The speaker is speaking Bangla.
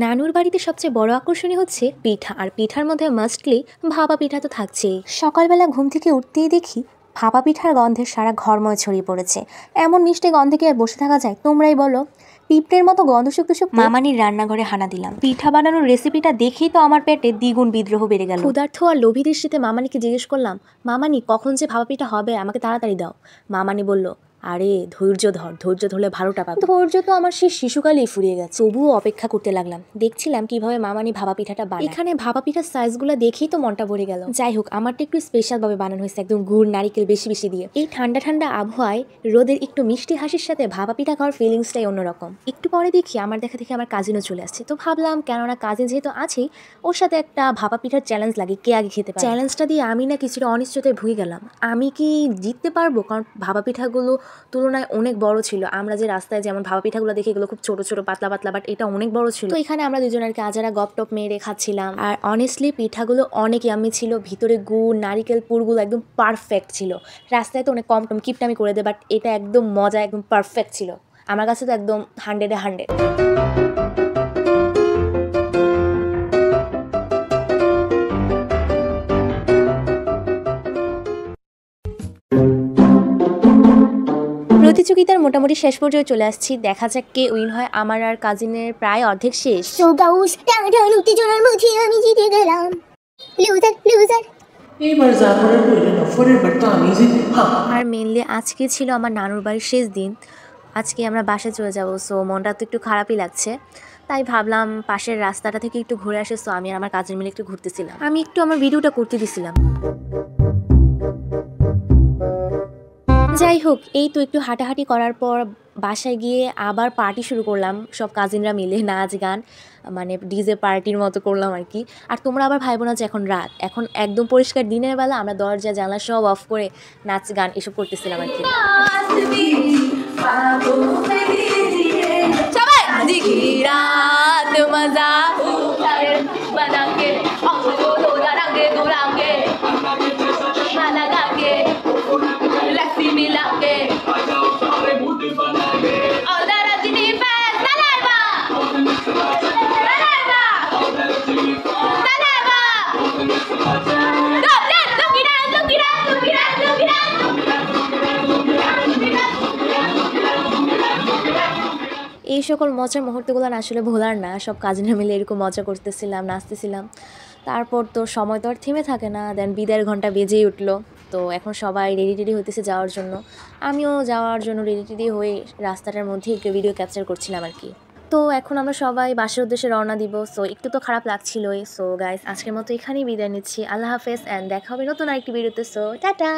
নানুর বাড়িতে সবচেয়ে বড় আকর্ষণই হচ্ছে পিঠা, আর পিঠার মধ্যে মাস্টলি ভাপা পিঠা তো থাকছেই। সকালবেলা ঘুম থেকে উঠতেই দেখি ভাপা পিঠার গন্ধে সারা ঘরময় ছড়িয়ে পড়েছে। এমন মিষ্টি গন্ধে কি আর বসে থাকা যায়? তোমরাই বলো। পিঁপড়ের মতো গন্ধ শুকতে শুকতে মামানির রান্নাঘরে হানা দিলাম। পিঠা বানানোর রেসিপিটা দেখেই তো আমার পেটে দ্বিগুণ বিদ্রোহ বেড়ে গেল। ক্ষুধার্থ আর লোভী দৃষ্টিতে মামানিকে জিজ্ঞেস করলাম, মামানি কখন যে ভাপা পিঠা হবে, আমাকে তাড়াতাড়ি দাও। মামানি বলল, আরে ধৈর্য ধর, ধৈর্য ধরলে ভালোটা পাবে। ধৈর্য তো আমার সেই শিশুকালেই ফুরিয়ে গেছে। তবুও অপেক্ষা করতে লাগলাম, দেখছিলাম কিভাবে মামানি ভাপা পিঠাটা বানায়। এখানে ভাপা পিঠার সাইজগুলো দেখেই তো মনটা ভরে গেল। যাই হোক, আমারটা একটু স্পেশাল ভাবে বানানো হয়েছে, একদম গুড় নারিকেল বেশি বেশি দিয়ে। এই ঠান্ডা ঠান্ডা আবহাওয়ায় রোদের একটু মিষ্টি হাসির সাথে ভাপা পিঠা খাওয়ার ফিলিংসটাই অন্যরকম। একটু পরে দেখি আমার দেখা দেখি আমার কাজিনও চলে আসছে। তো ভাবলাম, কেননা কাজিন যেহেতু আছেই, ওর সাথে একটা ভাপা পিঠার চ্যালেঞ্জ লাগে, কে আগে খেতে পারে। চ্যালেঞ্জটা দিয়ে আমি না কিছুটা অনিশ্চয়তায় ভুগে গেলাম। আমি কি জিততে পারবো? কারণ ভাপা পিঠাগুলো তুলনায় অনেক বড় ছিল। আমরা যে রাস্তায় যেমন ভাপা পিঠাগুলো দেখি, এগুলো খুব ছোট ছোট পাতলা পাতলা, বাট এটা অনেক বড় ছিল। তো এখানে আমরা দুজন আর কি আজারা গপ টপ মেরে খাচ্ছিলাম। আর অনেস্টলি পিঠাগুলো অনেক ইয়াম্মি ছিল। ভিতরে গুড় নারিকেল পুরগুলো একদম পারফেক্ট ছিল। রাস্তায় তো অনেক কম টম কিপটামি করে দেয়, বাট এটা একদম মজা, একদম পারফেক্ট ছিল। আমার কাছে তো একদম 100-এ 100। প্রতিযোগিতার মোটামুটি শেষ পর্যায়ে চলে আসছি। দেখা যাক কে উইন হয়। আমার আর কাজিনের প্রায় অর্ধেক শেষ। উত্তেজনার মধ্যে আমি জিতে গেলাম। আর মেনলি আজকে ছিল আমার নানুর বাড়ির শেষ দিন। আজকে আমরা বাসায় চলে যাব। সো মনটা তো একটু খারাপই লাগছে। তাই ভাবলাম পাশের রাস্তাটা থেকে একটু ঘুরে আসে। সো আমি আর আমার কাজিন মিলে একটু ঘুরতেছিলাম। আমি একটু আমার ভিডিওটা করতে দিছিলাম। যাই হোক, এই তো একটু হাঁটাহাঁটি করার পর বাসায় গিয়ে আবার পার্টি শুরু করলাম। সব কাজিনরা মিলে নাচ গান, মানে ডিজে পার্টির মতো করলাম আর কি। আর তোমরা আবার ভাইবো না যে এখন রাত, এখন একদম পরিষ্কার দিনের বেলা আমরা দরজা জানলা সব অফ করে নাচ গান এসব করতেছিলাম আর কি। এই সকল মজার মুহূর্তগুলো আসলে ভোলার না। সব কাজিনরা মিলে এরকম মজা করতেছিলাম, নাচতেছিলাম। তারপর তো সময় তো আর থেমে থাকে না। দেন বিদায়ের ঘন্টা বেজেই উঠলো। তো এখন সবাই রেডি টেডি হইতেছে যাওয়ার জন্য। আমিও যাওয়ার জন্য রেডি টেডি হয়ে রাস্তাটার মধ্যে একটু ভিডিও ক্যাপচার করছিলাম আর কি। তো এখন আমরা সবাই বাসার উদ্দেশ্যে রওনা দিব। সো একটু তো খারাপ লাগছিলই। সো গাইস, আজকের মতো এখানেই বিদায় নিচ্ছি। আল্লাহ হাফেজ, অ্যান্ড দেখা হবে নতুন আরেকটি ভিডিওতে। So tata.